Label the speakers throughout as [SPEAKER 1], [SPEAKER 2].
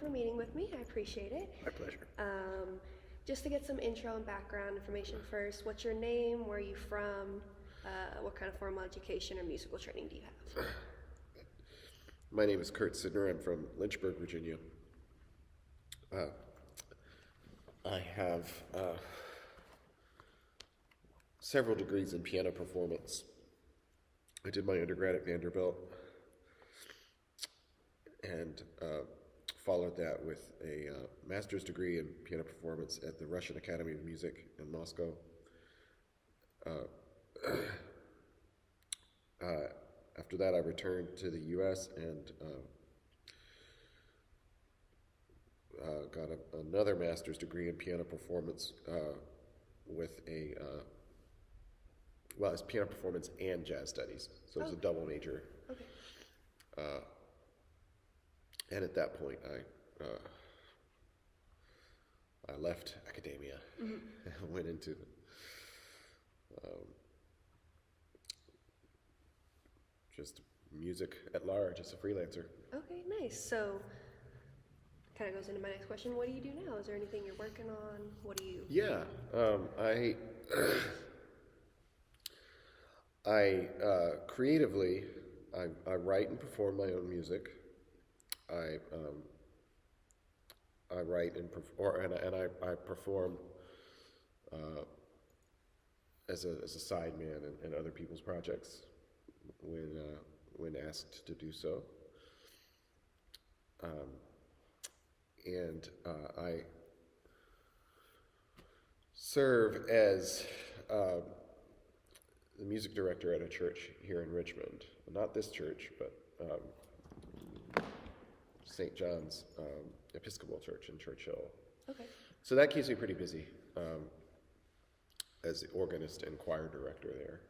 [SPEAKER 1] for meeting with me. I appreciate it.
[SPEAKER 2] My pleasure.
[SPEAKER 1] Just to get some intro and background information first, what's your name? Where are you from? What kind of formal education or musical training do you have?
[SPEAKER 2] My name is Curt Sydnor. I'm from Lynchburg, Virginia. I have several degrees in piano performance. I did my undergrad at Vanderbilt and followed that with a master's degree in piano performance at the Russian Academy of Music in Moscow. After that, I returned to the U.S. and got another master's degree in piano performance with it's piano performance and jazz studies, so it was a double major.
[SPEAKER 1] Okay.
[SPEAKER 2] And at that point, I left academia and went into just music at large as a freelancer.
[SPEAKER 1] Okay, nice. So, kind of goes into my next question. What do you do now? Is there anything you're working on? What do you?
[SPEAKER 2] Yeah, I creatively, I write and perform my own music. I write and I perform as a sideman in other people's projects when asked to do so. And I serve as the music director at a church here in Richmond. Not this church, but St. John's Episcopal Church in Churchill.
[SPEAKER 1] Okay.
[SPEAKER 2] So that keeps me pretty busy as the organist and choir director there.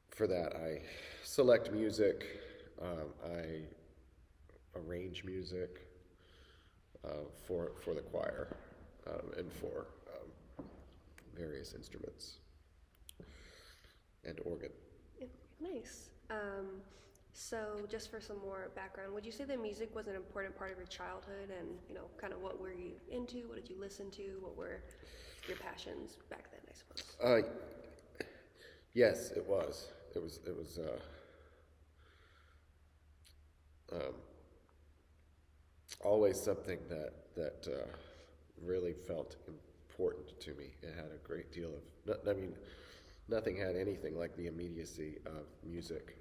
[SPEAKER 2] For that, I select music, I arrange music for the choir and for various instruments and organ.
[SPEAKER 1] Yeah, nice. So just for some more background, would you say that music was an important part of your childhood, and kind of what were you into? What did you listen to? What were your passions back then, I suppose?
[SPEAKER 2] Yes, it was. It was always something that really felt important to me. It had a great deal of, nothing had anything like the immediacy of music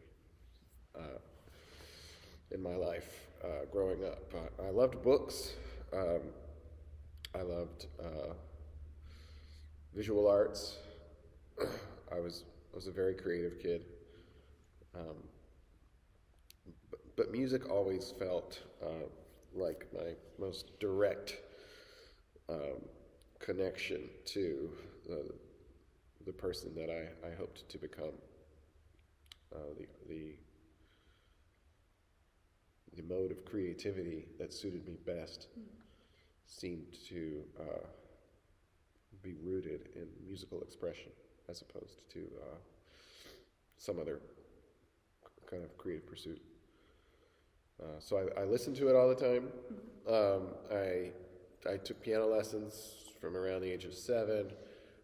[SPEAKER 2] in my life growing up. I loved books. I loved visual arts. I was a very creative kid. But music always felt like my most direct connection to the person that I hoped to become. The mode of creativity that suited me best seemed to be rooted in musical expression as opposed to some other kind of creative pursuit. So I listened to it all the time. I took piano lessons from around the age of 7.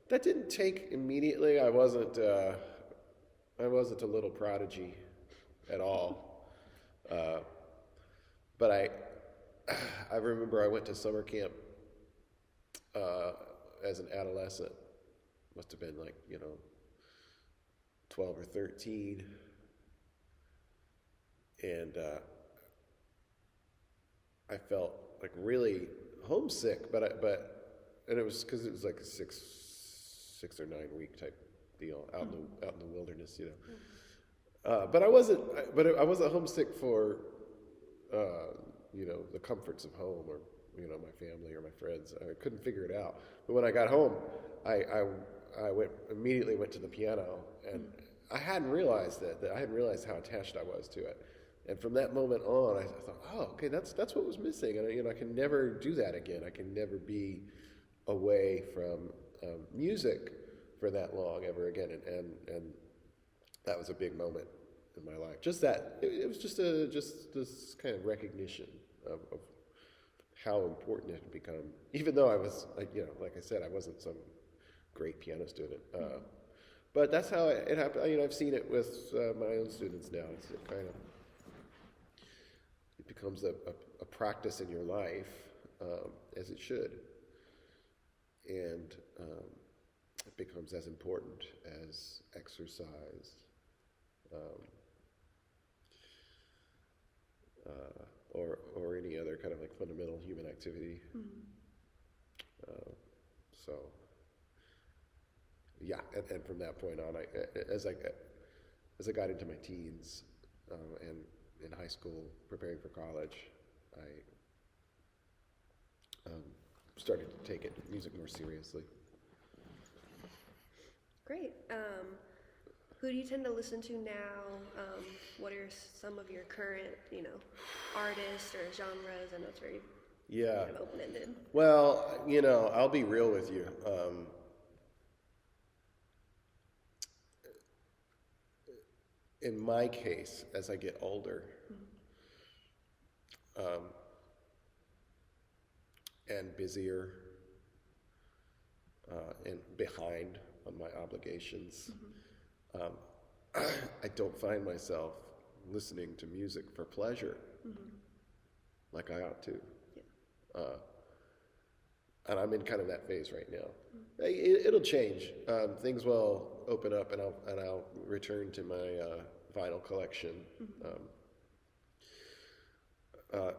[SPEAKER 2] That didn't take immediately. I wasn't a little prodigy at all. But I remember I went to summer camp as an adolescent. Must have been 12 or 13. And I felt really homesick, but it was because it was like a 6 or 9 week type deal out in the wilderness, But I wasn't homesick for the comforts of home or my family or my friends. I couldn't figure it out. But when I got home, I immediately went to the piano, and I hadn't realized that I hadn't realized how attached I was to it. And from that moment on, I thought, oh, okay, that's what was missing, and I can never do that again. I can never be away from music for that long ever again, and that was a big moment in my life. Just that it was just this kind of recognition of how important it had become. Even though I was like I said, I wasn't some great piano student. But that's how it happened. I've seen it with my own students now. It's it becomes a practice in your life, as it should, and it becomes as important as exercise, or any other kind of like fundamental human activity. So. Yeah, and from that point on, as I got into my teens, and in high school, preparing for college, I started to take music more seriously.
[SPEAKER 1] Great. Who do you tend to listen to now? What are some of your current, artists or genres? I know it's very kind of open-ended.
[SPEAKER 2] Well, I'll be real with you. In my case, as I get older, and busier, and behind on my obligations, I don't find myself listening to music for pleasure like I ought to. Yeah. And I'm in kind of that phase right now. It'll change. Things will open up, and I'll return to my vinyl collection.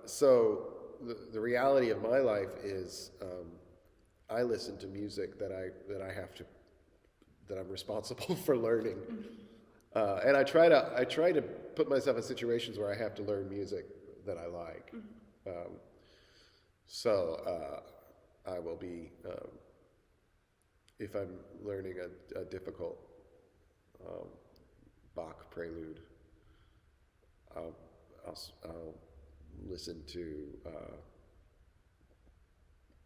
[SPEAKER 2] So the reality of my life is, I listen to music that I'm responsible for learning, and I try to put myself in situations where I have to learn music that I like. So I will be, if I'm learning a difficult Bach prelude, I'll listen to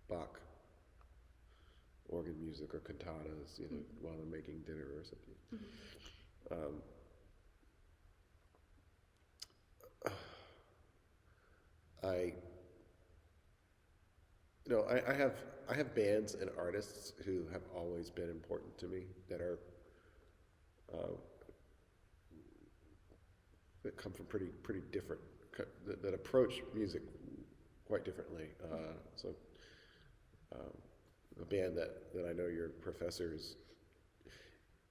[SPEAKER 2] Bach organ music or cantatas, while I'm making dinner or something. I have bands and artists who have always been important to me that are that come from pretty different, that approach music quite differently. So a band that I know your professors,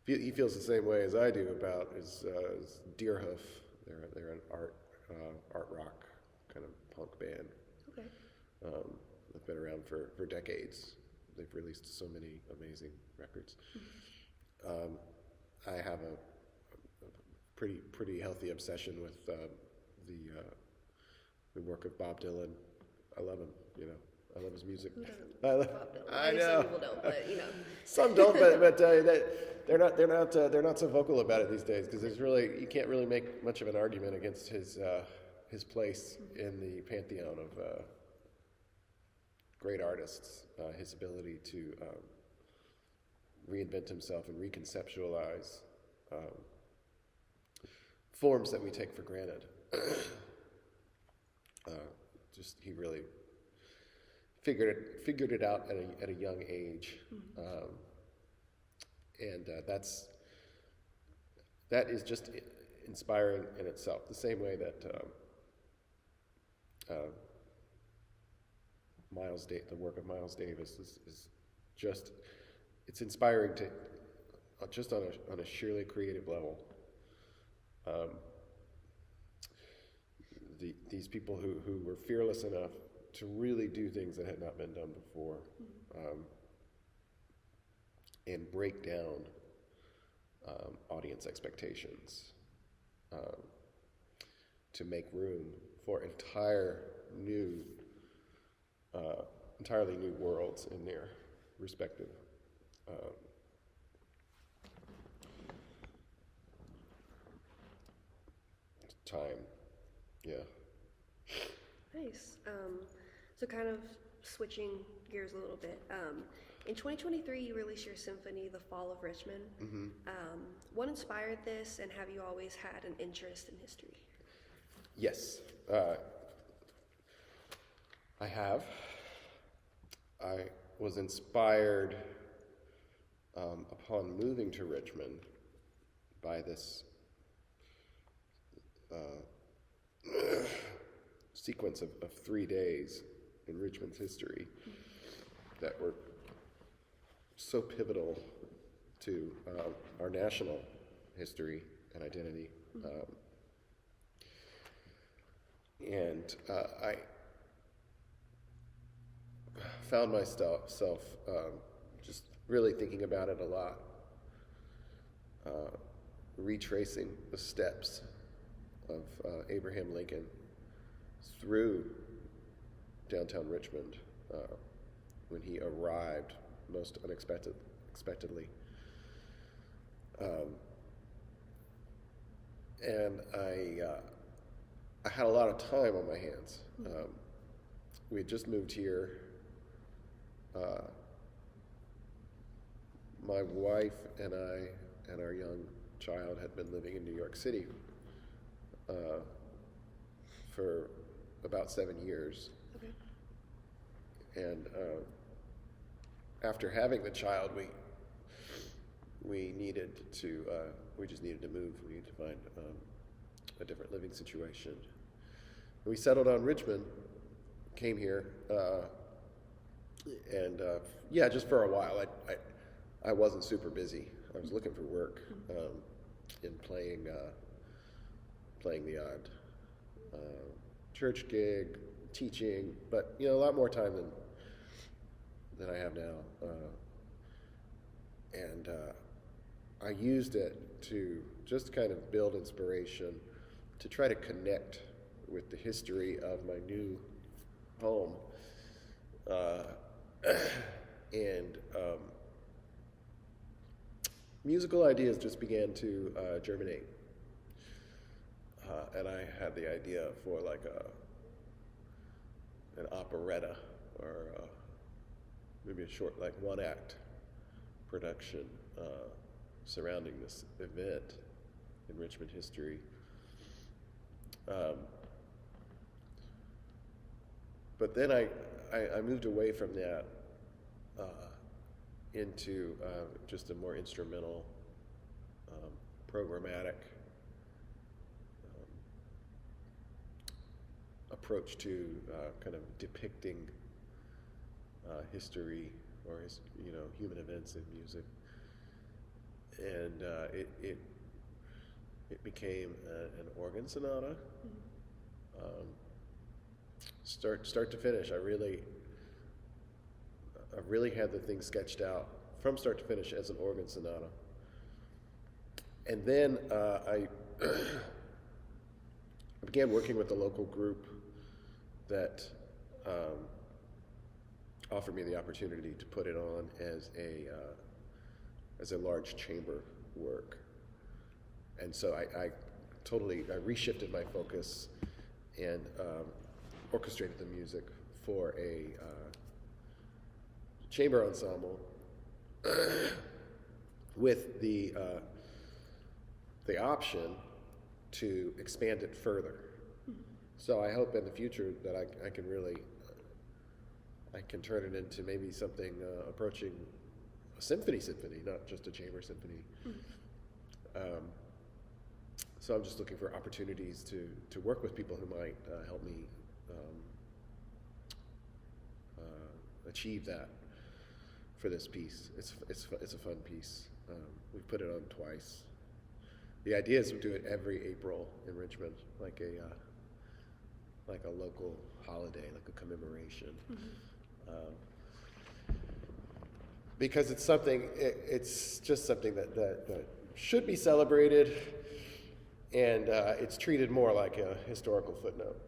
[SPEAKER 2] he feels the same way as I do about is Deerhoof. They're an art rock kind of punk band. Okay. They've been around for decades. They've released so many amazing records. I have a pretty healthy obsession with the work of Bob Dylan. I love him. I love his music.
[SPEAKER 1] Who doesn't love Bob Dylan?
[SPEAKER 2] I know.
[SPEAKER 1] Some people don't, but
[SPEAKER 2] Some don't, but they're not so vocal about it these days, because you can't really make much of an argument against his place in the pantheon of great artists. His ability to reinvent himself and reconceptualize forms that we take for granted. He really figured it out at a young age, and that is just inspiring in itself. The same way that the work of Miles Davis is just, it's inspiring to just on a sheerly creative level. These people who were fearless enough to really do things that had not been done before, and break down audience expectations, to make room for entirely new worlds in their respective time. Yeah.
[SPEAKER 1] Nice. So kind of switching gears a little bit. In 2023, you released your symphony, The Fall of Richmond. What inspired this, and have you always had an interest in history?
[SPEAKER 2] Yes, I have. I was inspired upon moving to Richmond by this sequence of 3 days in Richmond's history that were so pivotal to our national history and identity. I found myself just really thinking about it a lot, retracing the steps of Abraham Lincoln through downtown Richmond when he arrived most unexpectedly. And I had a lot of time on my hands. We had just moved here. My wife and I and our young child had been living in New York City for about 7 years.
[SPEAKER 1] Okay.
[SPEAKER 2] And after having the child, we just needed to move. We needed to find a different living situation. We settled on Richmond, came here, and just for a while. I wasn't super busy. I was looking for work and playing the odd church gig, teaching, but a lot more time than I have now. And I used it to just kind of build inspiration to try to connect with the history of my new home. And musical ideas just began to germinate. And I had the idea for like an operetta or maybe a short, like one-act production surrounding this event in Richmond history. But then I moved away from that into just a more instrumental, programmatic approach to kind of depicting history or human events in music, and it became an organ sonata. Start to finish, I really had the thing sketched out from start to finish as an organ sonata. And then I began working with a local group that offered me the opportunity to put it on as a large chamber work. And so I reshifted my focus and orchestrated the music for a chamber ensemble with the option to expand it further. So I hope in the future that I can turn it into maybe something approaching a symphony, not just a chamber symphony. So I'm just looking for opportunities to work with people who might help me achieve that for this piece. It's a fun piece. We've put it on twice. The idea is to do it every April in Richmond, like a local holiday, like a commemoration. Because it's just something that should be celebrated, and it's treated more like a historical footnote.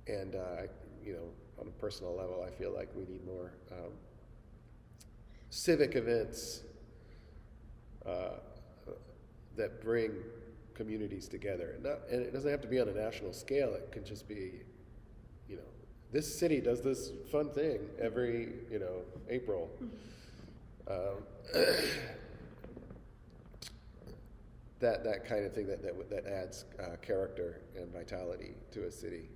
[SPEAKER 2] And on a personal level, I feel like we need more civic events that bring communities together, and it doesn't have to be on a national scale. It can just be, this city does this fun thing every, April. That kind of thing that adds character and vitality to a city.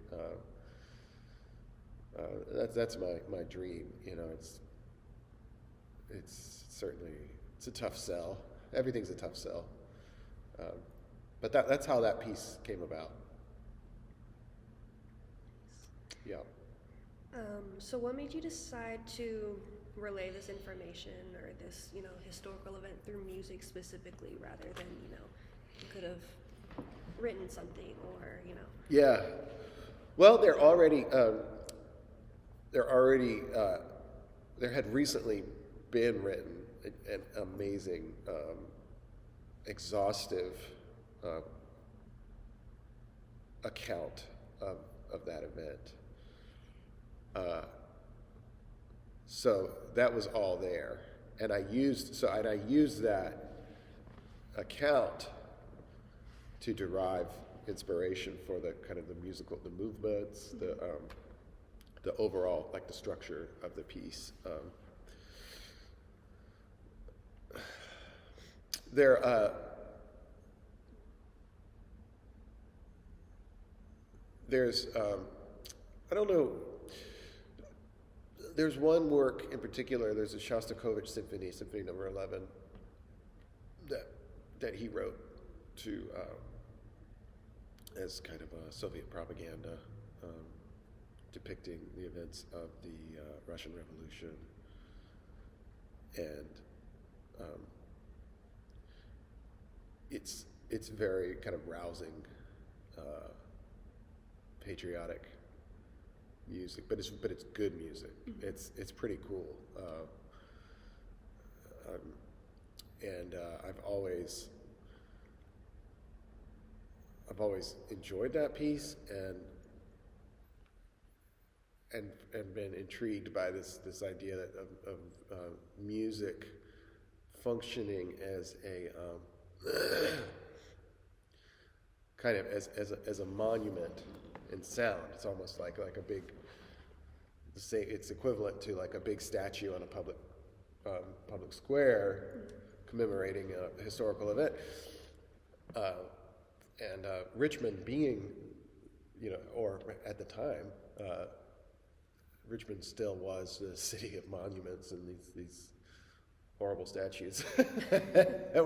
[SPEAKER 2] That's my dream. It's certainly a tough sell. Everything's a tough sell. But that's how that piece came about. Yeah.
[SPEAKER 1] So what made you decide to relay this information or this, historical event through music specifically rather than, you could have written something or,
[SPEAKER 2] Yeah. Well, there had recently been written an amazing, exhaustive account of that event. So that was all there, and I used that account to derive inspiration for the kind of the movements, the overall, like, the structure of the piece. There's I don't know. There's one work in particular. There's a Shostakovich Symphony Number 11, that he wrote to as kind of a Soviet propaganda, depicting the events of the Russian Revolution, and it's very kind of rousing, patriotic music, but it's good music. It's pretty cool, and I've always enjoyed that piece and been intrigued by this idea of music functioning as a kind of as a monument in sound. It's almost like a big, it's equivalent to like a big statue on a public square commemorating a historical event. And Richmond being, or at the time, Richmond still was the city of monuments and these horrible statues that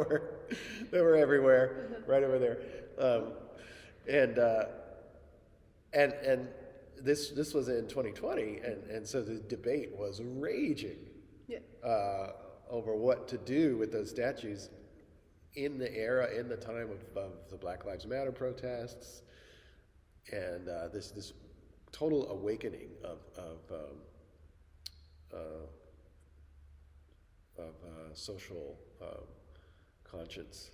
[SPEAKER 2] were everywhere, right over there. And this was in 2020, and so the debate was raging over what to do with those statues in the time of the Black Lives Matter protests, and this total awakening of social conscience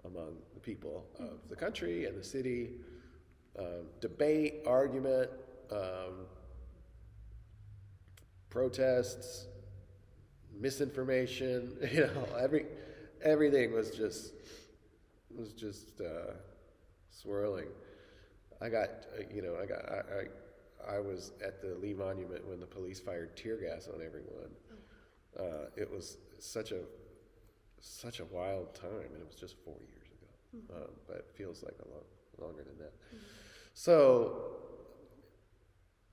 [SPEAKER 2] among the people of the country and the city. Debate, argument, protests, misinformation. Everything was just swirling. I was at the Lee Monument when the police fired tear gas on everyone. It was such a wild time, and it was just 4 years ago. But it feels like a lot longer than that. So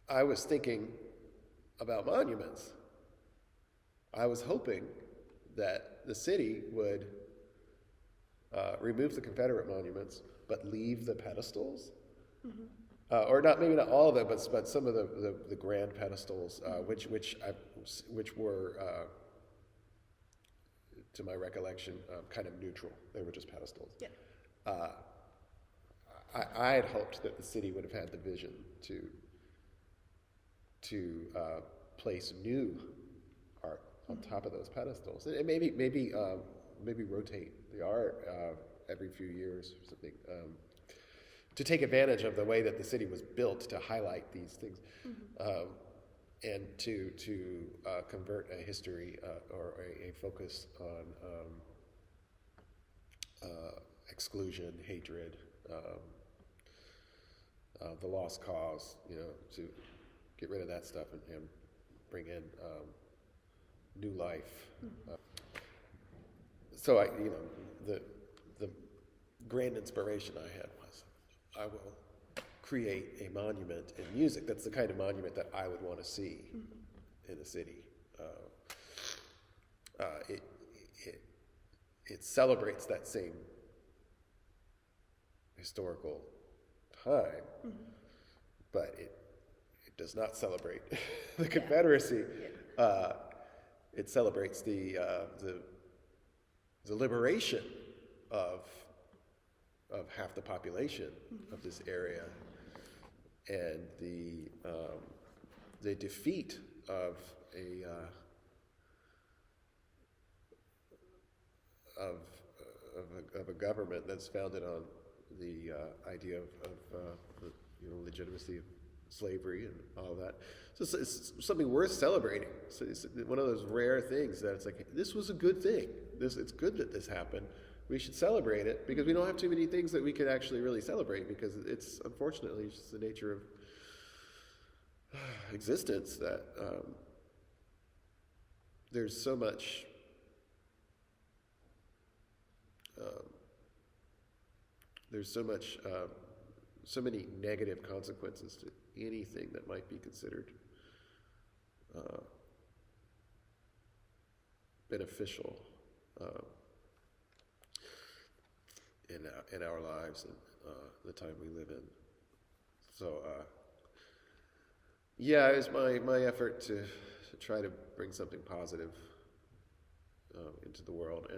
[SPEAKER 2] I was thinking about monuments. I was hoping that the city would remove the Confederate monuments, but leave the pedestals, or maybe not all of them, but some of the grand pedestals, which were, to my recollection, kind of neutral. They were just pedestals. Yeah. I had hoped that the city would have had the vision to place new art on top of those pedestals, and maybe rotate the art every few years or something, to take advantage of the way that the city was built to highlight these things, and to convert a history or a focus on exclusion, hatred, the lost cause, get rid of that stuff and bring in new life. So the grand inspiration I had was, I will create a monument in music. That's the kind of monument that I would want to see in the city. It celebrates that same historical time, but it does not celebrate the Confederacy. It celebrates the liberation of half the population of this area, and the defeat of a government that's founded on the idea of legitimacy of slavery and all of that. So it's something worth celebrating. So it's one of those rare things that it's like, this was a good thing. It's good that this happened. We should celebrate it, because we don't have too many things that we could actually really celebrate, because it's unfortunately just the nature of existence that there's so much so many negative consequences to anything that might be considered beneficial in our lives and the time we live in. So it was my effort to try to bring something positive into the world,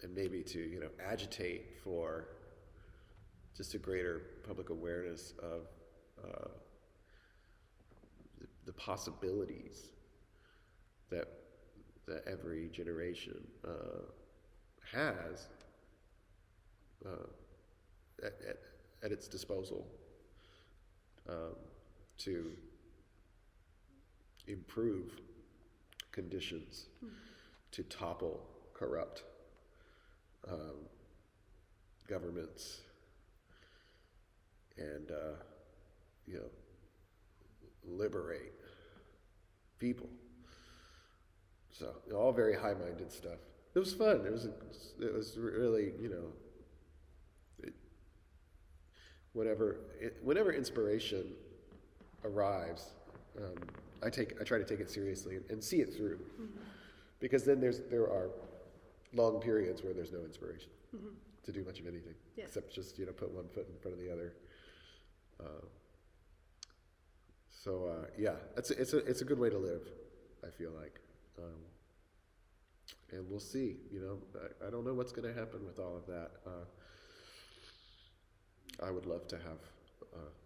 [SPEAKER 2] and maybe to agitate for just a greater public awareness of the possibilities that every generation has at its disposal to improve conditions, to topple corrupt governments, and liberate people. So all very high-minded stuff. It was fun. It was really whenever inspiration arrives, I try to take it seriously and see it through, because then there are long periods where there's no inspiration to do much of anything, except just put one foot in front of the other. It's a good way to live, I feel like, and we'll see. I don't know what's going to happen with all of that. I would love to have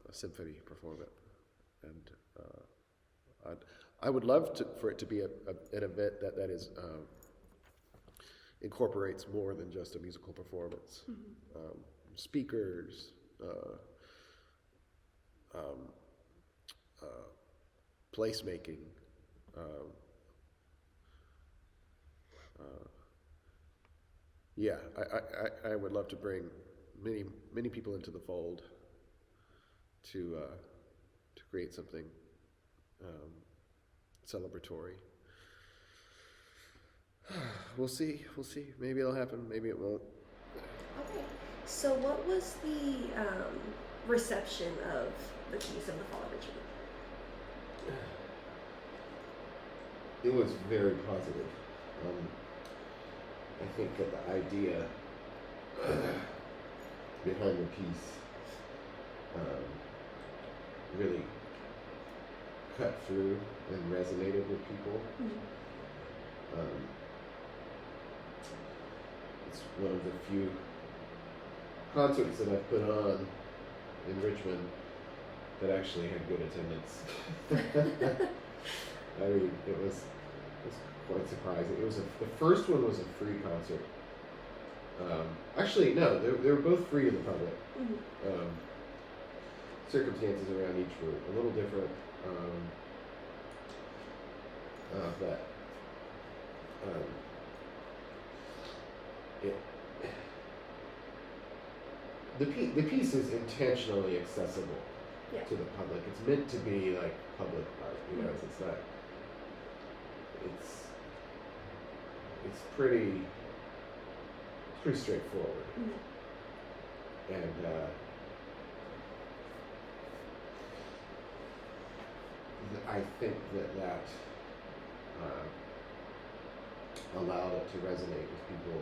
[SPEAKER 2] a symphony perform it, and I would love for it to be an event that is incorporates more than just a musical performance. Speakers, placemaking, I would love to bring many people into the fold to create something celebratory. We'll see. Maybe it'll happen. Maybe it won't.
[SPEAKER 1] Okay. So, what was the reception of the piece of the Fall of Richmond?
[SPEAKER 2] It was very positive. I think that the idea behind the piece really cut through and resonated with people. It's one of the few concerts that I've put on in Richmond that actually had good attendance. I mean, it was quite surprising. The first one was a free concert. Actually, no, they were both free to the public. Circumstances around each were a little different, but the piece is intentionally accessible
[SPEAKER 1] Yeah.
[SPEAKER 2] to the public. It's meant to be like public art, you know. It's not. It's pretty straightforward, and I think that allowed it to resonate with people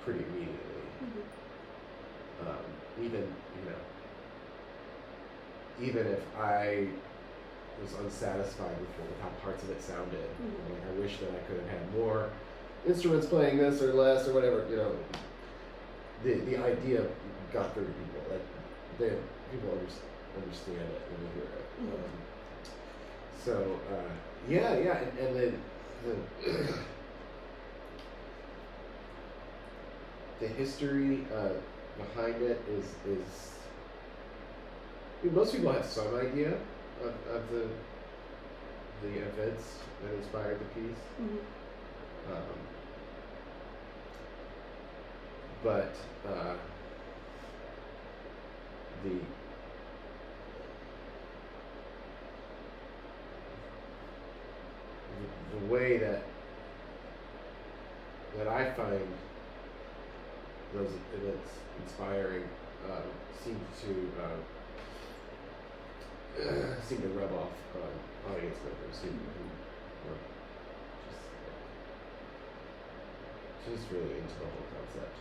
[SPEAKER 2] pretty immediately. Even even if I was unsatisfied with how parts of it sounded, like I wish that I could have had more instruments playing this or less or whatever. You know, the idea got through to people. Like people understand it when they hear it. So yeah, and then the history behind it is I mean, most people have some idea of the events that inspired the piece, but the way that I find those events inspiring seem to rub off on audience members who are just really into the whole concept.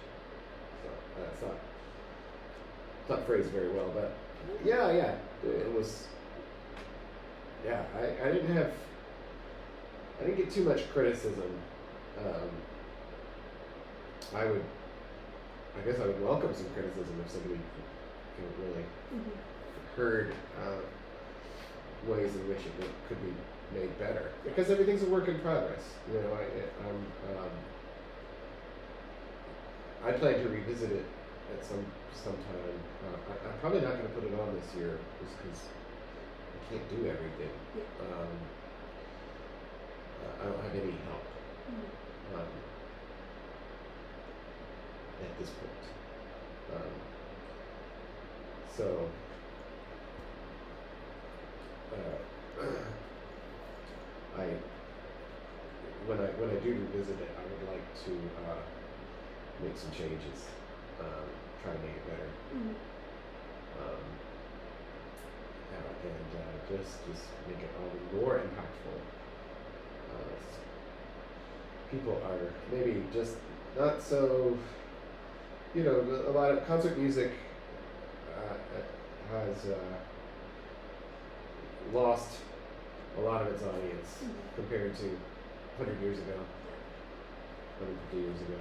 [SPEAKER 2] So that's not phrased very well, but yeah, it was. Yeah, I didn't get too much criticism. I guess I would welcome some criticism if somebody really heard ways in which it could be made better. Because everything's a work in progress. You know, I plan to revisit it at some time. I'm probably not going to put it on this year just because I can't do everything. I don't have any help at this point. So when I do revisit it, I would like to make some changes, try to make it better, and just make it all more impactful. People are maybe just not so, a lot of concert music has lost a lot of its audience compared to 100 years ago, 150 years ago.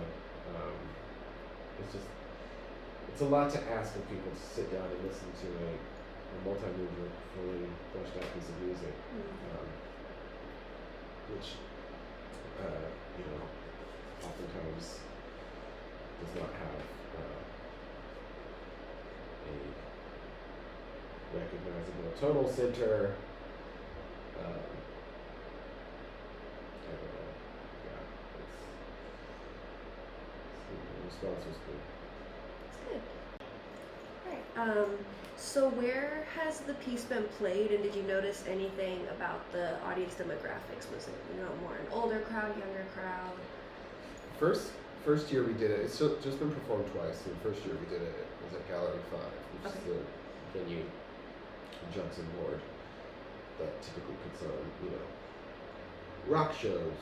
[SPEAKER 2] It's a lot to ask of people to sit down and listen to a multi-movement, fully fleshed out piece of music, which oftentimes does not have a recognizable tonal center. I don't know. Yeah, the response was good.
[SPEAKER 1] That's good. All right. So where has the piece been played, and did you notice anything about the audience demographics? Was it more an older crowd, younger crowd?
[SPEAKER 2] First year we did it. It's just been performed twice. The first year we did it, it was at Gallery 5, which is the venue in Johnson Ward that typically puts on, rock shows,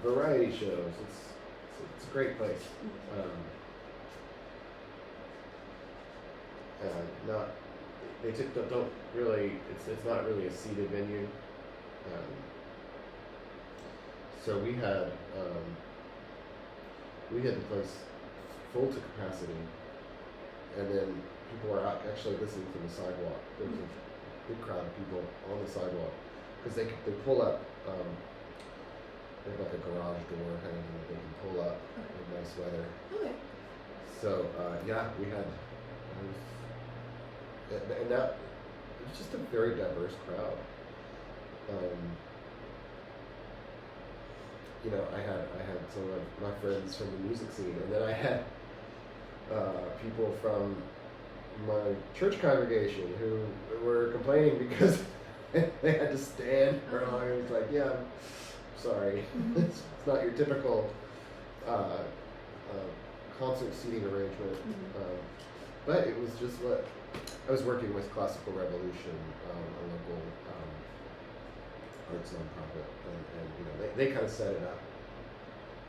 [SPEAKER 2] variety shows. It's a great place. Don't really. It's not really a seated venue. So we had the place full to capacity, and then people are out actually listening from the sidewalk. There's a big crowd of people on the sidewalk because they pull up. They have like a garage door hanging that they can pull up in nice weather.
[SPEAKER 1] Okay.
[SPEAKER 2] So we had, and that it was just a very diverse crowd. I had some of my friends from the music scene, and then I had people from my church congregation who were complaining because they had to stand for long. It was like, yeah, I'm sorry, it's not your typical concert seating arrangement, but it was just what I was working with. Classical Revolution, a local arts nonprofit, and they kind of set it up,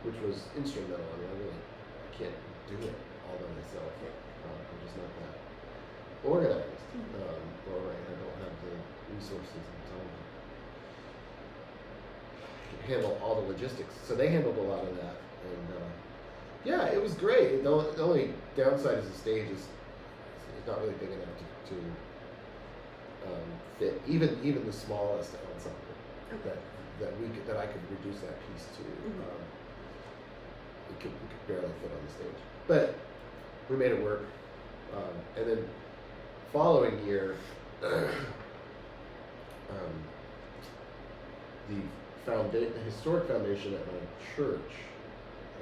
[SPEAKER 2] which was instrumental. I mean, I can't do it all by myself. I'm just not that organized, or I don't have the resources and time to handle all the logistics. So they handled a lot of that, and yeah, it was great. The only downside is the stage is it's not really big enough to fit even the smallest ensemble that I could reduce that piece to. It could barely fit on the stage, but we made it work. And then following year, the historic foundation at my church,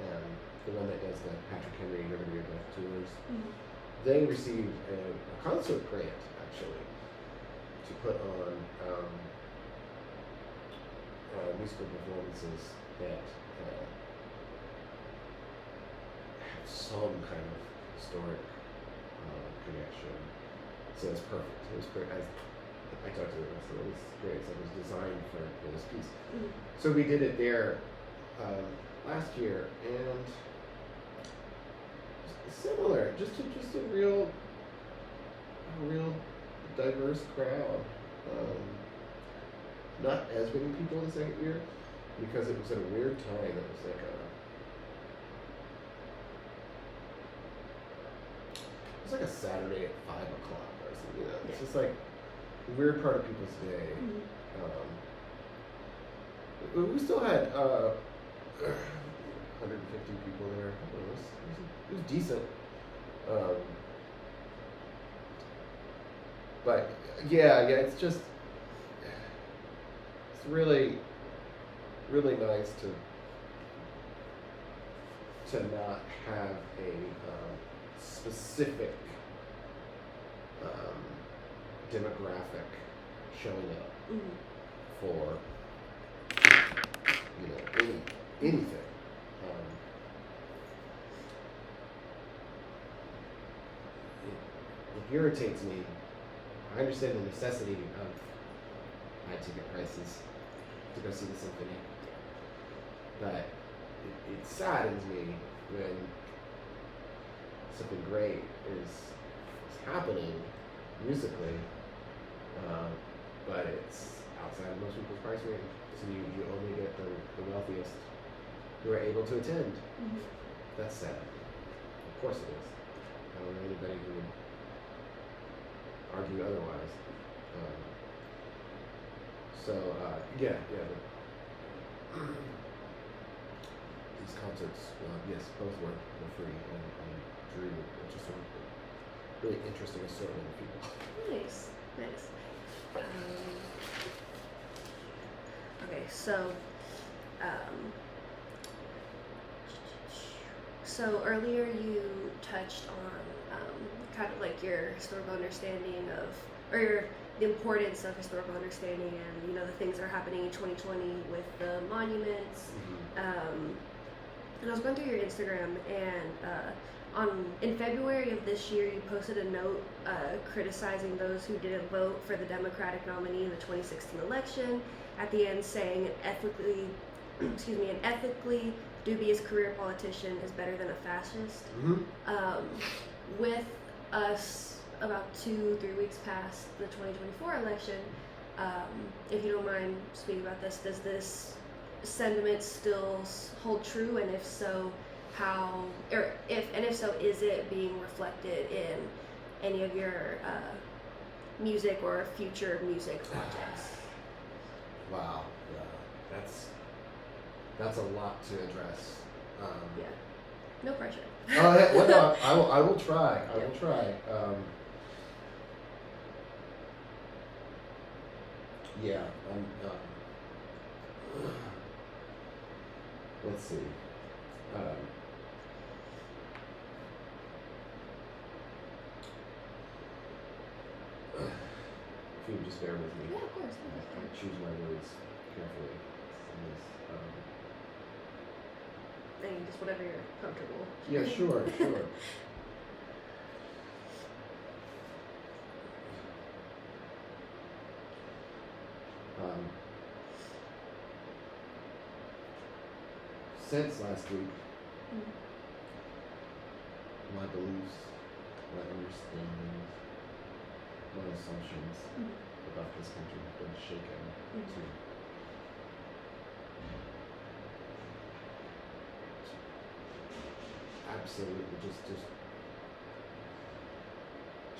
[SPEAKER 2] and the one that does the Patrick Henry River Death tours, they received a concert grant actually to put on musical performances that have some kind of historic connection. So it's perfect. It was great. I talked to them. I said it was great. So it was designed for this piece. So we did it there last year, and similar, just a real diverse crowd. Not as many people the second year because it was at a weird time. It was like a Saturday at 5 o'clock or something. It's just like a weird part of people's day. We still had 150 people there. It was decent. But yeah, it's just it's really nice to not have a specific demographic showing up for anything. It irritates me. I understand the necessity of high ticket prices to go see the symphony, but it saddens me when something great is happening musically, but it's outside of most people's price range. So you only get the wealthiest who are able to attend. That's sad. Of course it is. I don't know anybody who would argue otherwise. These concerts, yes, both were free and drew just a really interesting assortment of people.
[SPEAKER 1] Nice. Okay, so earlier you touched on kind of like your historical understanding of, or the importance of historical understanding, and the things that are happening in 2020 with the monuments. And I was going through your Instagram, and in February of this year, you posted a note criticizing those who didn't vote for the Democratic nominee in the 2016 election. At the end, saying an ethically dubious career politician is better than a fascist. With us about 2-3 weeks past the 2024 election, if you don't mind speaking about this, does this sentiment still hold true, and if so, how, or if so, is it being reflected in any of your music or future music projects?
[SPEAKER 2] Wow, yeah, that's a lot to address.
[SPEAKER 1] Yeah, no pressure.
[SPEAKER 2] No, I will try. I will try. let's see. If you would just bear with me.
[SPEAKER 1] Yeah, of course.
[SPEAKER 2] I choose my words carefully.
[SPEAKER 1] And just whatever you're comfortable.
[SPEAKER 2] Yeah, sure, sure. Since last week, my beliefs, my understandings, my assumptions about this country have been shaken to absolutely just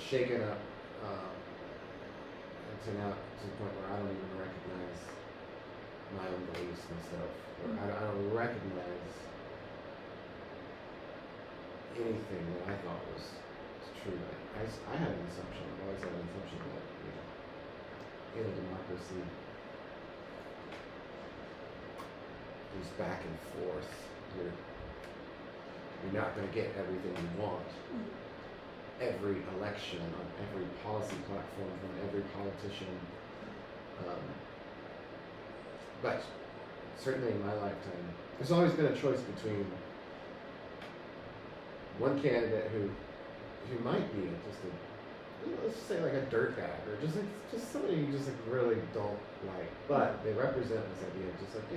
[SPEAKER 2] shaken up to now to the point where I don't even recognize my own beliefs myself. Or I don't recognize anything that I thought was true. I had an assumption. I've always had an assumption that in a democracy, there's back and forth. You're not going to get everything you want. Every election, on every policy platform, from every politician. But certainly in my lifetime, there's always been a choice between one candidate who might be just a, let's say like a dirtbag, or just somebody you just like really don't like, but they represent this idea of just like,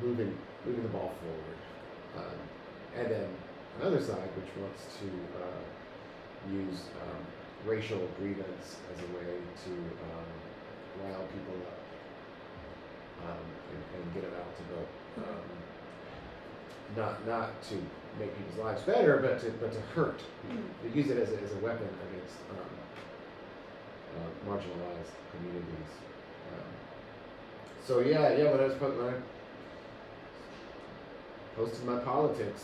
[SPEAKER 2] moving the ball forward. And then another side which wants to use racial grievance as a way to rile people up. And get them out to vote. Not to make people's lives better, but to hurt. They use it as a weapon against marginalized communities. So yeah, when I posted my politics,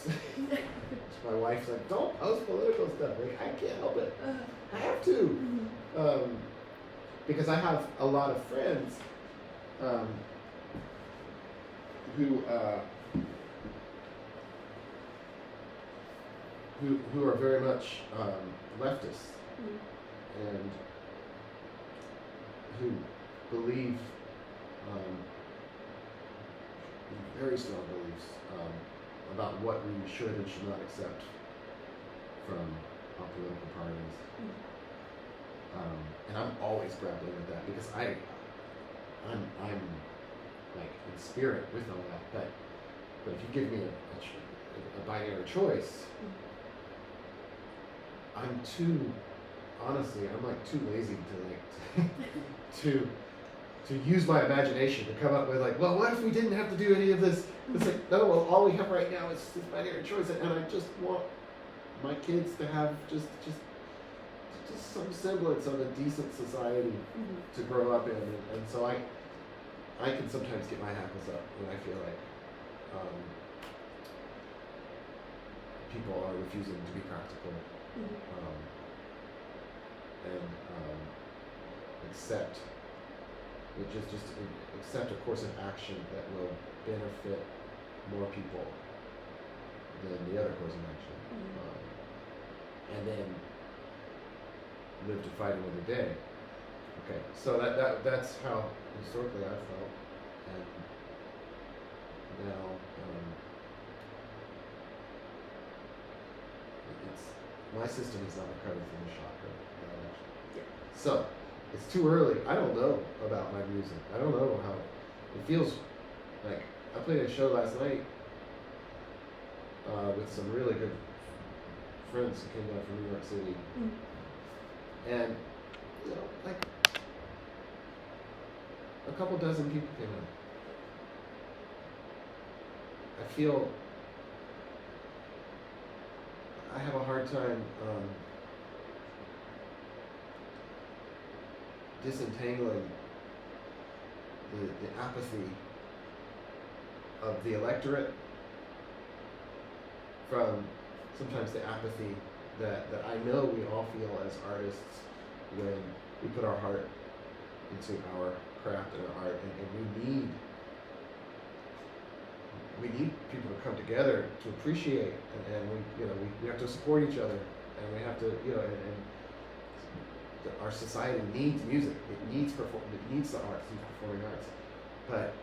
[SPEAKER 2] my wife's like, "Don't post political stuff." Like, I can't help it. I have to, because I have a lot of friends. Who are very much leftists and who believe very strong beliefs about what we should and should not accept from our political parties. And I'm always grappling with that because I'm like in spirit with all that, but if you give me a binary choice, I'm like too lazy to use my imagination to come up with like, well, what if we didn't have to do any of this? It's like, no, well, all we have right now is this binary choice, and I just want my kids to have just some semblance of a decent society to grow up in, and so I can sometimes get my hackles up when I feel like people are refusing to be practical and accept a course of action that will benefit more people than the other course of action, and then live to fight another day. Okay, so that's how historically I felt, and now my system is not recovered from the shock of that election.
[SPEAKER 1] Yeah.
[SPEAKER 2] So it's too early. I don't know about my music. I don't know how it feels. Like I played a show last night with some really good friends who came down from New York City, and like a couple dozen people came in. I feel I have a hard time disentangling the apathy of the electorate from sometimes the apathy that I know we all feel as artists when we put our heart into our craft and our art, and need people to come together to appreciate, and we have to support each other, and we have to, and our society needs music. It needs the arts, it needs performing arts. But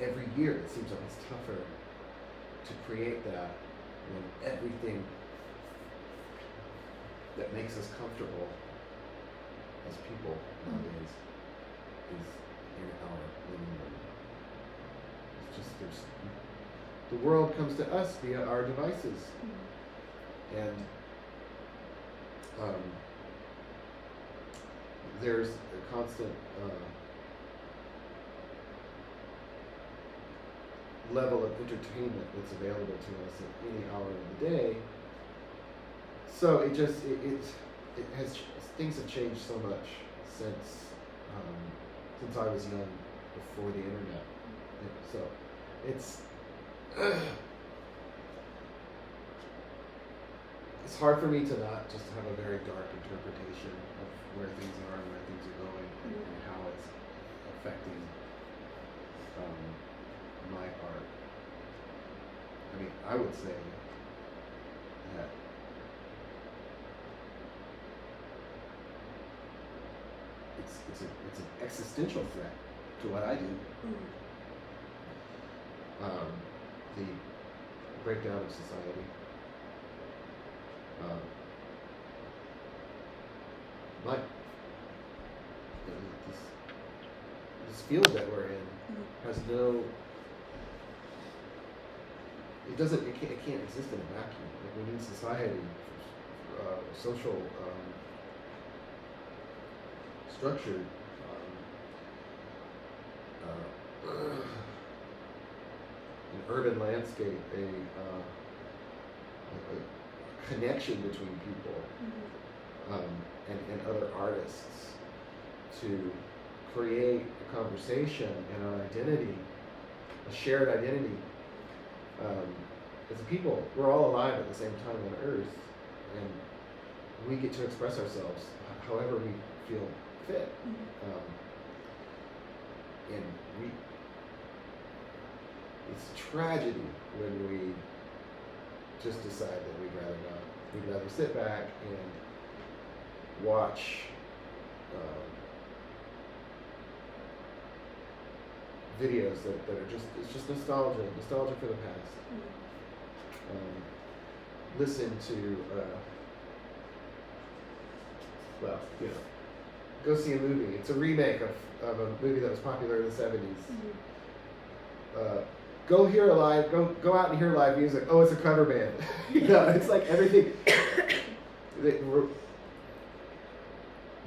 [SPEAKER 2] every year it seems like it's tougher to create that when everything that makes us comfortable as people nowadays is in our living room. It's just the world comes to us via our devices, and there's a constant level of entertainment that's available to us at any hour of the day. So it has, things have changed so much since I was young, before the internet. So it's hard for me to not just have a very dark interpretation of where things are and where things are going, and how it's affecting my art. I mean, I would say that it's an existential threat to what I do. The breakdown of society. But this field that we're in has no. It can't exist in a vacuum. Like, we need society, social structured, an urban landscape, a connection between people, and other artists, to create a conversation and an identity, a shared identity. As a people, we're all alive at the same time on Earth, and we get to express ourselves however we feel fit. And it's a tragedy when we just decide that we'd rather not. We'd rather sit back and watch videos that are it's just nostalgia for the past. Listen to, go see a movie. It's a remake of a movie that was popular in the 70s. Go out and hear live music. Oh, it's a cover band. It's like everything.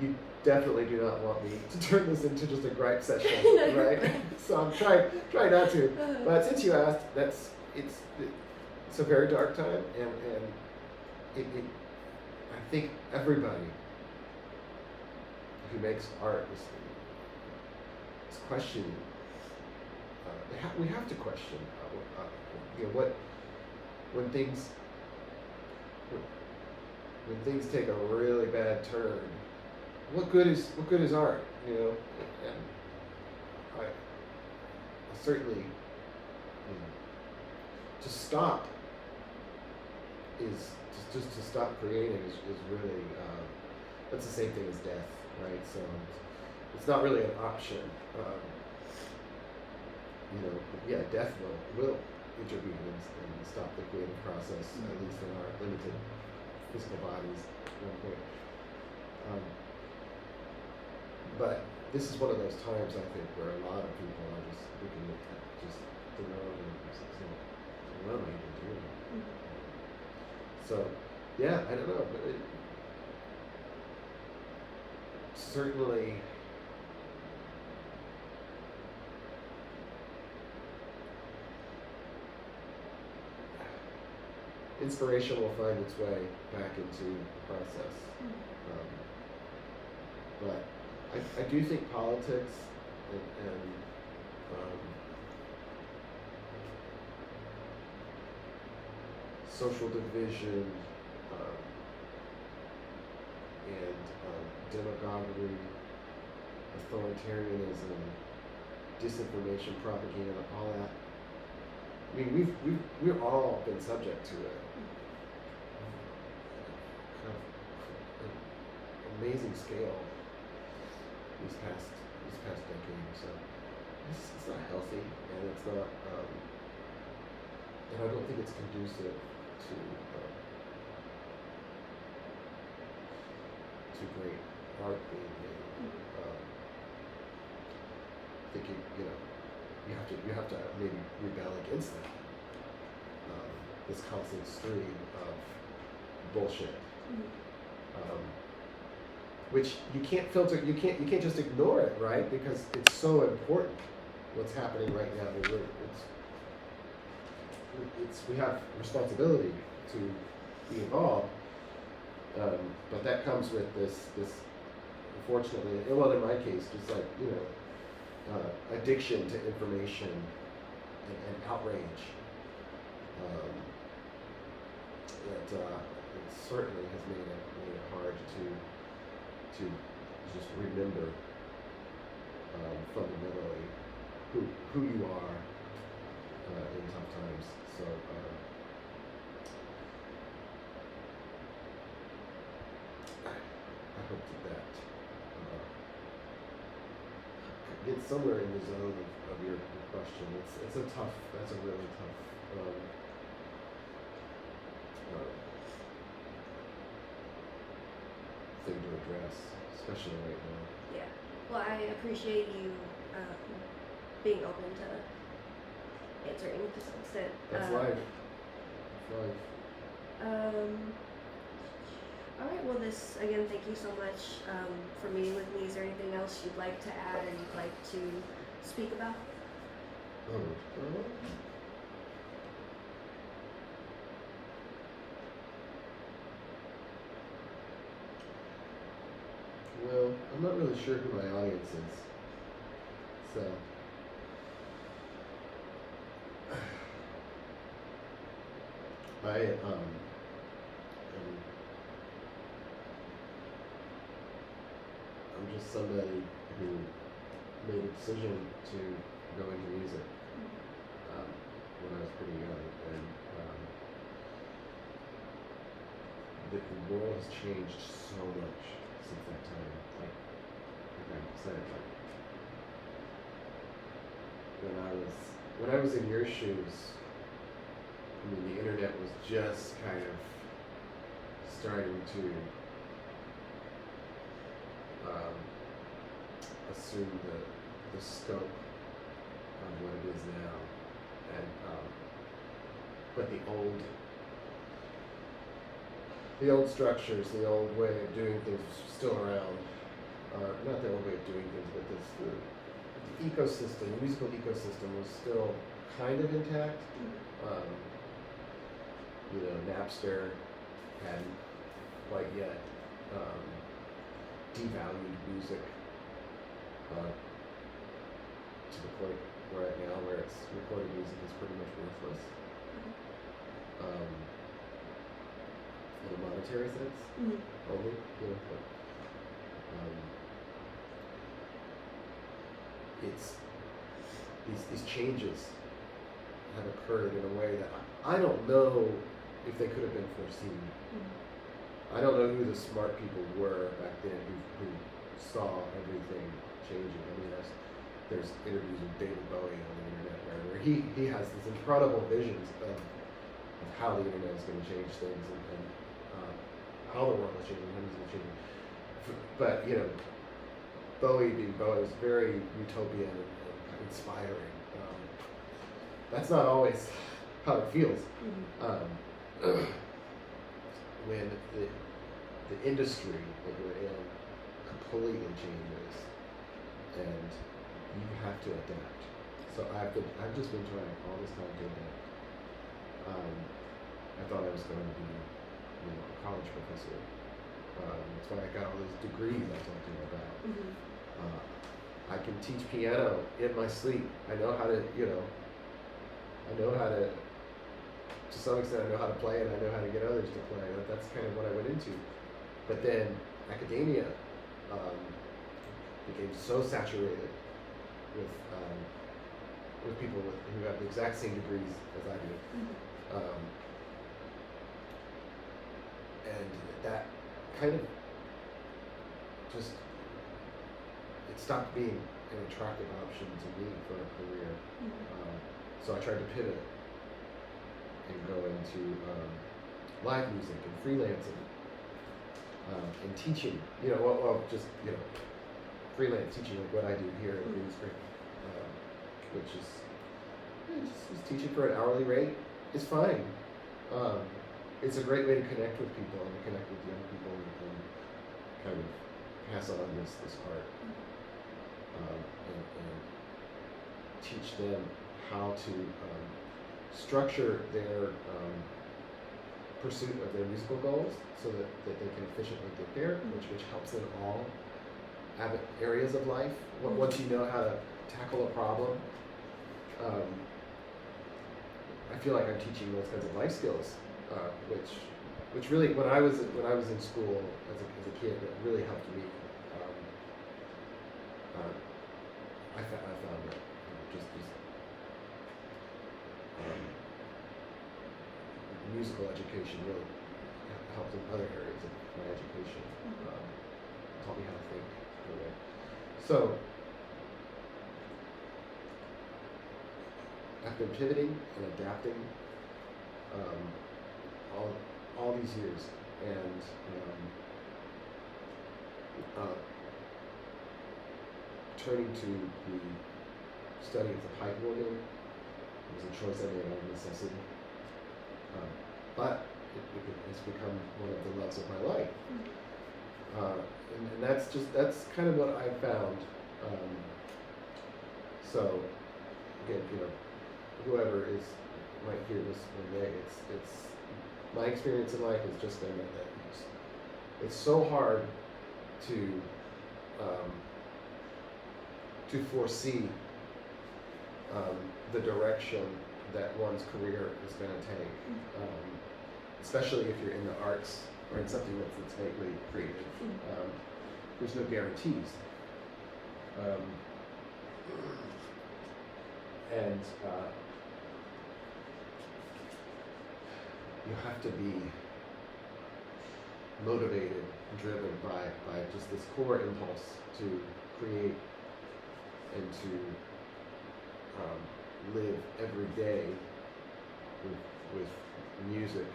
[SPEAKER 2] You definitely do not want me to turn this into just a gripe session, right? So I'm trying not to. But since you asked, it's a very dark time, and I think everybody who makes art is questioning. We have to question, when things take a really bad turn. What good is art? And I certainly, to stop is just to stop creating is really that's the same thing as death, right? So it's not really an option. Death will intervene and stop the creative process, at least in our limited physical bodies at one point. But this is one of those times, I think, where a lot of people are just looking at just the road and saying, what am I even doing? So, I don't know, but certainly inspiration will find its way back into the process. But I do think politics and social division and demagoguery, authoritarianism, disinformation, propaganda, all that I mean, we've all been subject to it. Kind of an amazing scale these past decade or so. It's not healthy, and it's not, and I don't think it's conducive to great art being made. I think you have to maybe rebel against that. This constant stream of bullshit. Which you can't filter. You can't just ignore it, right? Because it's so important. What's happening right now? I mean, we have responsibility to be involved, but that comes with this unfortunately, well, in my case, just like addiction to information and outrage. That it certainly has made it hard to just remember fundamentally who you are in tough times. So I hope that gets somewhere in the zone of your question. That's a really tough thing to address, especially right now.
[SPEAKER 1] Yeah. Well, I appreciate you being open to answering to some extent.
[SPEAKER 2] That's life. That's life.
[SPEAKER 1] All right. Well, again, thank you so much for meeting with me. Is there anything else you'd like to add or you'd like to speak about?
[SPEAKER 2] Well, I'm not really sure who my audience is, so I'm just somebody who made a decision to go into music when I was pretty young, and the world has changed so much since that time. Like I said, like when I was in your shoes, I mean, the internet was just kind of starting to assume the scope of what it is now, and but the old structures, the old way of doing things was still around. Not the old way of doing things, but the ecosystem, the musical ecosystem was still kind of intact. Napster hadn't quite yet devalued music to the point we're at now, where it's recorded music is pretty much worthless. In a monetary sense, only, but it's these changes have occurred in a way that I don't know if they could have been foreseen. I don't know who the smart people were back then who saw everything changing. I mean, there's interviews with David Bowie on the internet where he has these incredible visions of how the internet is going to change things and how the world is changing, how it's going to change. But Bowie being Bowie is very utopian and inspiring. That's not always how it feels. When the industry that we're in completely changes, and you have to adapt. So I've just been trying all this time to adapt. I thought I was going to be a college professor. That's why I got all those degrees I told you about. I can teach piano in my sleep. I know how to, to some extent I know how to play, and I know how to get others to play. That's kind of what I went into. But then academia became so saturated with people who have the exact same degrees as I do. And that kind of just, it stopped being an attractive option to me for a career. So I tried to pivot and go into live music and freelancing and teaching. Just freelance teaching, like what I do here at Green Spring, which is just teaching for an hourly rate is fine. It's a great way to connect with people and to connect with young people and kind of pass on this art and teach them how to structure their pursuit of their musical goals so that they can efficiently get there, which helps in all areas of life. Once you know how to tackle a problem, I feel like I'm teaching those kinds of life skills, which really, when I was in school as a kid, it really helped me. I found that just musical education really helped in other areas of my education. Taught me how to think. So I've been pivoting and adapting all these years, and turning to the study of the pipe organ was a choice I made out of necessity, but it has become one of the loves of my life. And that's kind of what I found. So again, whoever might hear this one day, it's my experience in life has just been that it's so hard to foresee the direction that one's career is going to take, especially if you're in the arts or in something that's vaguely creative. There's no guarantees. And you have to be motivated and driven by just this core impulse to create and to live every day with music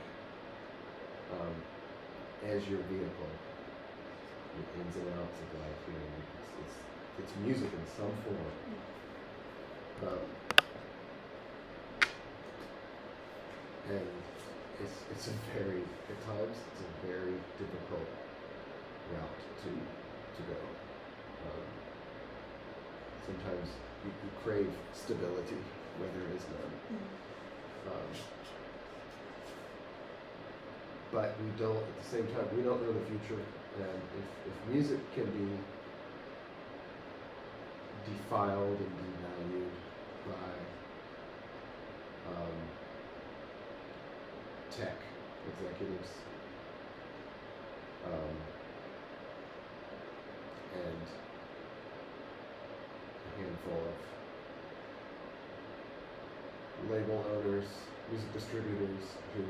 [SPEAKER 2] as your vehicle, the ins and outs of life. It's music in some form. And it's at times it's a very difficult route to go. Sometimes you crave stability where there is none. But we don't, at the same time, we don't know the future. And if music can be defiled and devalued by tech executives and a handful of label owners, music distributors who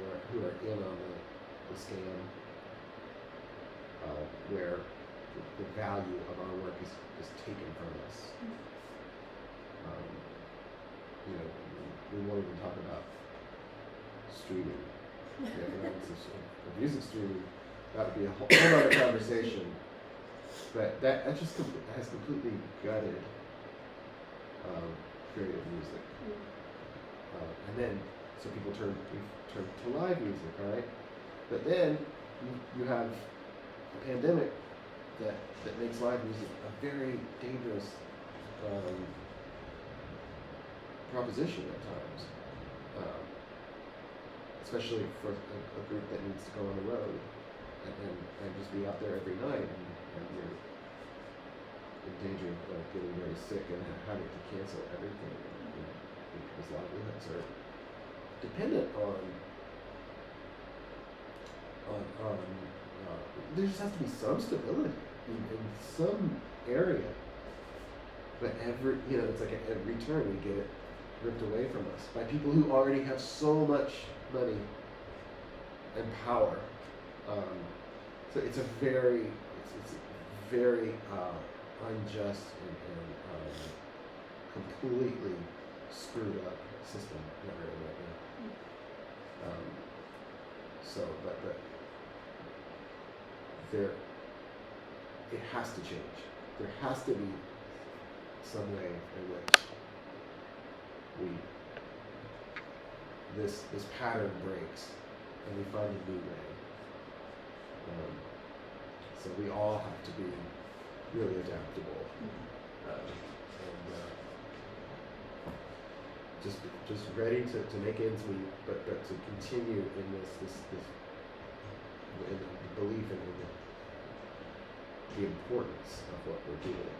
[SPEAKER 2] are in on the scam, where the value of our work is taken from us. We won't even talk about streaming. The economics of music streaming, that would be a whole other conversation. But that just has completely gutted creative music. And then, so people turn to live music, all right? But then you have a pandemic that makes live music a very dangerous proposition at times. Especially for a group that needs to go on the road and just be out there every night, and you're in danger of getting very sick and having to cancel everything, because livelihoods are dependent on there just has to be some stability in some area. But it's like at every turn we get ripped away from us by people who already have so much money and power. So it's a very, it's very unjust and completely screwed up system that we're in right now. But there, it has to change. There has to be some way in which this pattern breaks and we find a new way. So we all have to be really adaptable, and just ready to make ends meet, but to continue in this in the belief in the importance of what we're doing.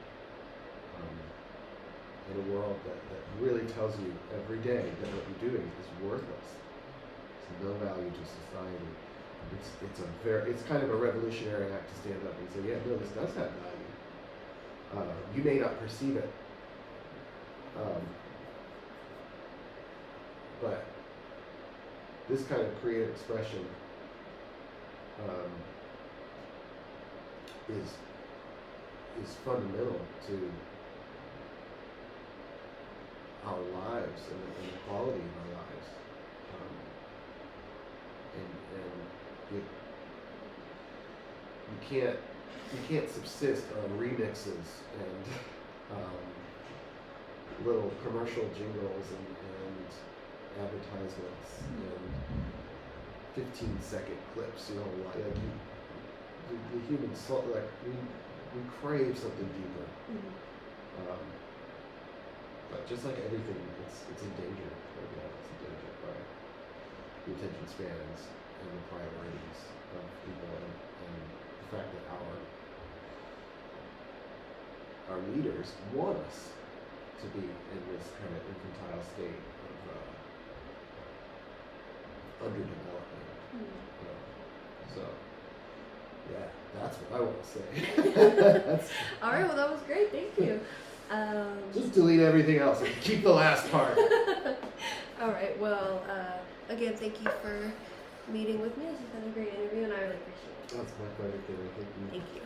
[SPEAKER 2] In a world that really tells you every day that what you're doing is worthless. It's no value to society. It's kind of a revolutionary act to stand up and say, yeah, no, this does have value. You may not perceive it, but this kind of creative expression is fundamental to our lives and the quality of our lives. And you can't subsist on remixes and little commercial jingles and advertisements and 15-second clips. The human soul, we crave something deeper. But just like everything, it's in danger right now. It's in danger by the attention spans and the priorities of people, and the fact that our leaders want us to be in this kind of infantile state of underdevelopment. So, yeah, that's what I want to say.
[SPEAKER 1] All right, well, that was great. Thank you.
[SPEAKER 2] Just delete everything else and keep the last part.
[SPEAKER 1] All right, well, again, thank you for meeting with me. This has been a great interview, and I really appreciate it.
[SPEAKER 2] That's my pleasure, Kaylee. Thank you.
[SPEAKER 1] Thank you.